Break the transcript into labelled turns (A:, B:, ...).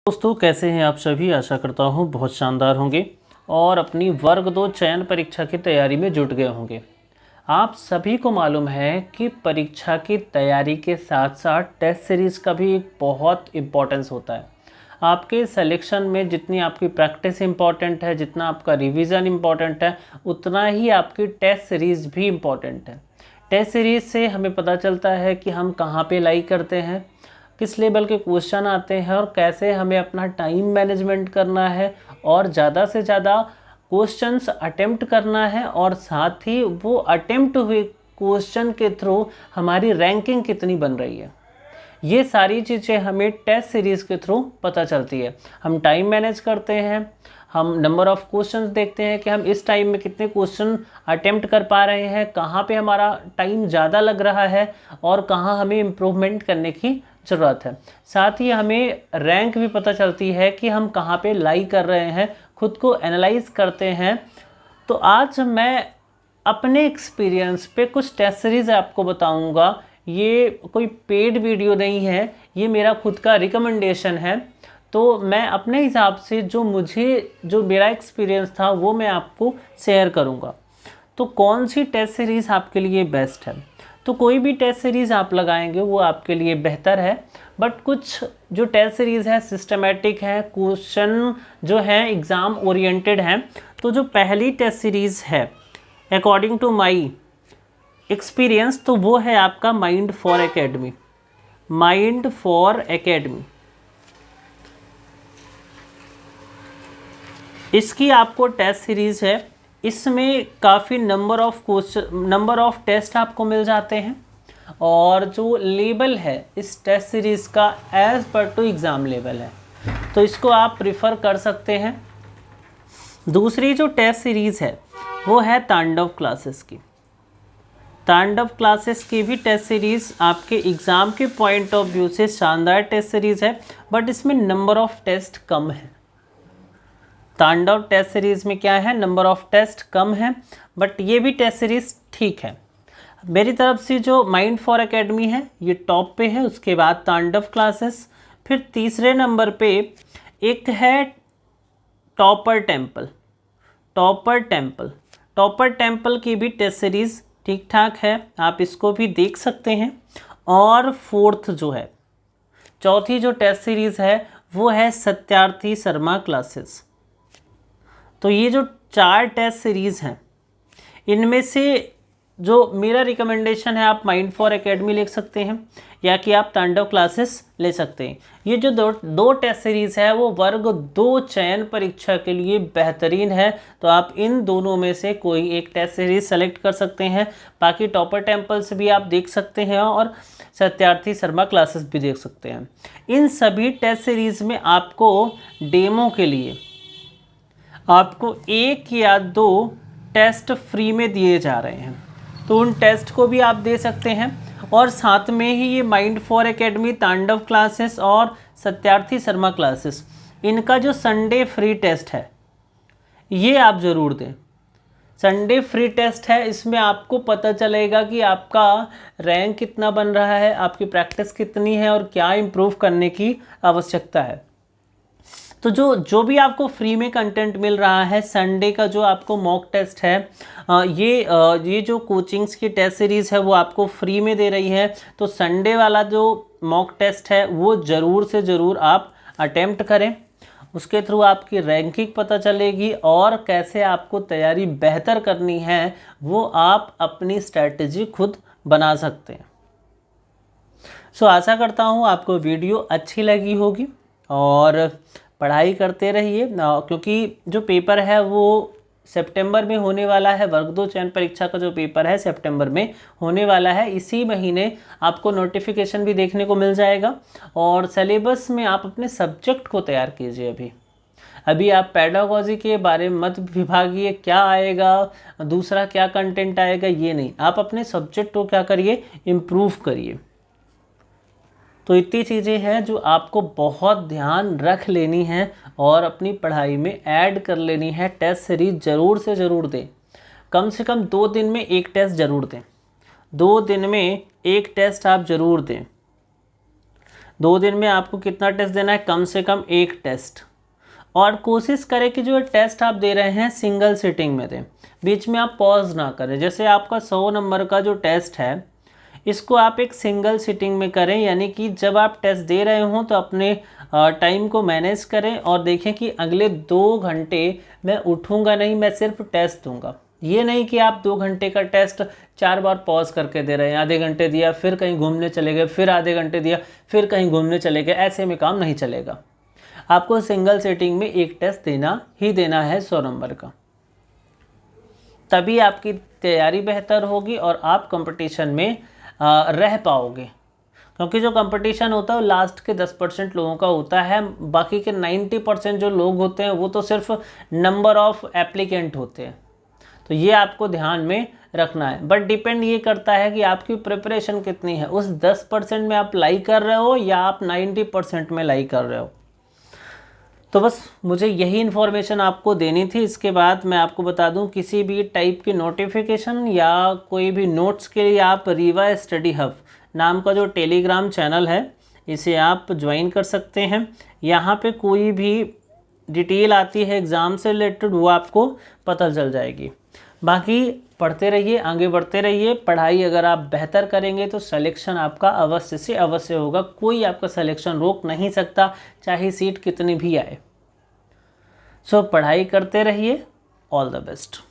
A: दोस्तों कैसे हैं आप सभी। आशा करता हूँ बहुत शानदार होंगे और अपनी वर्ग 2 चयन परीक्षा की तैयारी में जुट गए होंगे। आप सभी को मालूम है कि परीक्षा की तैयारी के साथ साथ टेस्ट सीरीज़ का भी एक बहुत इम्पोर्टेंस होता है। आपके सिलेक्शन में जितनी आपकी प्रैक्टिस इम्पॉर्टेंट है, जितना आपका रिवीजन इम्पॉर्टेंट है, उतना ही आपकी टेस्ट सीरीज़ भी इम्पॉर्टेंट है। टेस्ट सीरीज़ से हमें पता चलता है कि हम कहाँ पे लाइक करते हैं, किस लेवल के क्वेश्चन आते हैं और कैसे हमें अपना टाइम मैनेजमेंट करना है और ज़्यादा से ज़्यादा क्वेश्चंस अटेम्प्ट करना है, और साथ ही वो अटेम्प्ट हुए क्वेश्चन के थ्रू हमारी रैंकिंग कितनी बन रही है। ये सारी चीज़ें हमें टेस्ट सीरीज़ के थ्रू पता चलती है। हम टाइम मैनेज करते हैं, हम नंबर ऑफ़ क्वेश्चंस देखते हैं कि हम इस टाइम में कितने क्वेश्चन अटेम्प्ट कर पा रहे हैं, कहाँ पे हमारा टाइम ज़्यादा लग रहा है और कहाँ हमें इम्प्रूवमेंट करने की ज़रूरत है। साथ ही हमें रैंक भी पता चलती है कि हम कहाँ पे लाई कर रहे हैं, खुद को एनालाइज करते हैं। तो आज मैं अपने एक्सपीरियंस पे कुछ टेस्ट सीरीज़ आपको बताऊंगा। ये कोई पेड वीडियो नहीं है, ये मेरा खुद का रिकमेंडेशन है। तो मैं अपने हिसाब से जो मेरा एक्सपीरियंस था वो मैं आपको शेयर करूंगा। तो कौन सी टेस्ट सीरीज़ आपके लिए बेस्ट है? तो कोई भी टेस्ट सीरीज़ आप लगाएंगे वो आपके लिए बेहतर है, बट कुछ जो टेस्ट सीरीज़ है सिस्टमेटिक है, क्वेश्चन जो है एग्ज़ाम ओरिएंटेड हैं। तो जो पहली टेस्ट सीरीज़ है अकॉर्डिंग टू माई एक्सपीरियंस, तो वो है आपका mind for academy. Mind for academy, इसकी आपको टेस्ट सीरीज़ है। इसमें काफ़ी नंबर ऑफ टेस्ट आपको मिल जाते हैं, और जो लेवल है इस टेस्ट सीरीज़ का as per to exam level है, तो इसको आप प्रिफर कर सकते हैं। दूसरी जो टेस्ट सीरीज़ है वो है तांडव क्लासेस की। तांडव क्लासेस की भी टेस्ट सीरीज़ आपके एग्ज़ाम के पॉइंट ऑफ व्यू से शानदार टेस्ट सीरीज़ है, बट इसमें नंबर ऑफ़ टेस्ट कम है। तांडव टेस्ट सीरीज़ में क्या है, नंबर ऑफ़ टेस्ट कम है, बट ये भी टेस्ट सीरीज़ ठीक है। मेरी तरफ से जो माइंड फॉर एकेडमी है ये टॉप पे है, उसके बाद तांडव क्लासेस, फिर तीसरे नंबर पे एक है टॉपर टेम्पल। टॉपर टेम्पल की भी टेस्ट सीरीज़ ठीक ठाक है, आप इसको भी देख सकते हैं। और चौथी जो टेस्ट सीरीज़ है वो है सत्यार्थी शर्मा क्लासेस। तो ये जो 4 टेस्ट सीरीज़ हैं, इनमें से जो मेरा रिकमेंडेशन है, आप माइंड फॉर एकेडमी ले सकते हैं या कि आप तांडव क्लासेस ले सकते हैं। ये जो दो टेस्ट सीरीज़ है वो वर्ग 2 चयन परीक्षा के लिए बेहतरीन है, तो आप इन दोनों में से कोई एक टेस्ट सीरीज़ सेलेक्ट कर सकते हैं। बाकी टॉपर टेम्पल्स भी आप देख सकते हैं और सत्यार्थी शर्मा क्लासेस भी देख सकते हैं। इन सभी टेस्ट सीरीज़ में आपको डेमो के लिए आपको 1 या 2 टेस्ट फ्री में दिए जा रहे हैं, तो उन टेस्ट को भी आप दे सकते हैं। और साथ में ही ये माइंड फॉर एकेडमी, तांडव क्लासेस और सत्यार्थी शर्मा क्लासेस, इनका जो संडे फ्री टेस्ट है ये आप ज़रूर दें। संडे फ्री टेस्ट है, इसमें आपको पता चलेगा कि आपका रैंक कितना बन रहा है, आपकी प्रैक्टिस कितनी है और क्या इम्प्रूव करने की आवश्यकता है। तो जो भी आपको फ्री में कंटेंट मिल रहा है, संडे का जो आपको मॉक टेस्ट है, ये जो कोचिंग्स की टेस्ट सीरीज़ है वो आपको फ्री में दे रही है। तो संडे वाला जो मॉक टेस्ट है वो ज़रूर से ज़रूर आप अटेम्प्ट करें, उसके थ्रू आपकी रैंकिंग पता चलेगी और कैसे आपको तैयारी बेहतर करनी है वो आप अपनी स्ट्रैटेजी खुद बना सकते हैं। सो आशा करता हूँ आपको वीडियो अच्छी लगी होगी और पढ़ाई करते रहिए, क्योंकि जो पेपर है वो सितंबर में होने वाला है। वर्ग 2 चयन परीक्षा का जो पेपर है सितंबर में होने वाला है। इसी महीने आपको नोटिफिकेशन भी देखने को मिल जाएगा। और सिलेबस में आप अपने सब्जेक्ट को तैयार कीजिए। अभी आप पेडागोजी के बारे में मत विभागिए, क्या आएगा, दूसरा क्या कंटेंट आएगा, ये नहीं। आप अपने सब्जेक्ट को क्या करिए, इम्प्रूव करिए। तो इतनी चीज़ें हैं जो आपको बहुत ध्यान रख लेनी है और अपनी पढ़ाई में ऐड कर लेनी है। टेस्ट सीरीज ज़रूर से ज़रूर दें, कम से कम 2 दिन में एक टेस्ट ज़रूर दें। 2 दिन में एक टेस्ट आप ज़रूर दें। 2 दिन में आपको कितना टेस्ट देना है, कम से कम 1 टेस्ट। और कोशिश करें कि जो टेस्ट आप दे रहे हैं सिंगल सिटिंग में दें, बीच में आप पॉज ना करें। जैसे आपका 100 नंबर का जो टेस्ट है इसको आप एक सिंगल सिटिंग में करें, यानी कि जब आप टेस्ट दे रहे हों तो अपने टाइम को मैनेज करें और देखें कि अगले 2 घंटे मैं उठूँगा नहीं, मैं सिर्फ टेस्ट दूंगा। ये नहीं कि आप 2 घंटे का टेस्ट 4 बार पॉज करके दे रहे हैं, आधे घंटे दिया फिर कहीं घूमने चले गए, फिर आधे घंटे दिया फिर कहीं घूमने चले गए, ऐसे में काम नहीं चलेगा। आपको सिंगल सेटिंग में 1 टेस्ट देना ही देना है 100 नंबर का, तभी आपकी तैयारी बेहतर होगी और आप कंपटीशन में रह पाओगे। क्योंकि जो कंपटीशन होता है वो लास्ट के 10% लोगों का होता है, बाकी के 90% जो लोग होते हैं वो तो सिर्फ नंबर ऑफ एप्लीकेंट होते हैं। तो ये आपको ध्यान में रखना है। बट डिपेंड ये करता है कि आपकी प्रिपरेशन कितनी है, उस 10% में आप लाई कर रहे हो या आप 90% में लाई कर रहे हो। तो बस मुझे यही इन्फॉर्मेशन आपको देनी थी। इसके बाद मैं आपको बता दूं, किसी भी टाइप की नोटिफिकेशन या कोई भी नोट्स के लिए आप रीवा स्टडी हब नाम का जो टेलीग्राम चैनल है इसे आप ज्वाइन कर सकते हैं। यहाँ पे कोई भी डिटेल आती है एग्ज़ाम से रिलेटेड वो आपको पता चल जाएगी। बाकी पढ़ते रहिए, आगे बढ़ते रहिए। पढ़ाई अगर आप बेहतर करेंगे तो सिलेक्शन आपका अवश्य से अवश्य होगा। कोई आपका सिलेक्शन रोक नहीं सकता, चाहे सीट कितनी भी आए। सो पढ़ाई करते रहिए। All the best.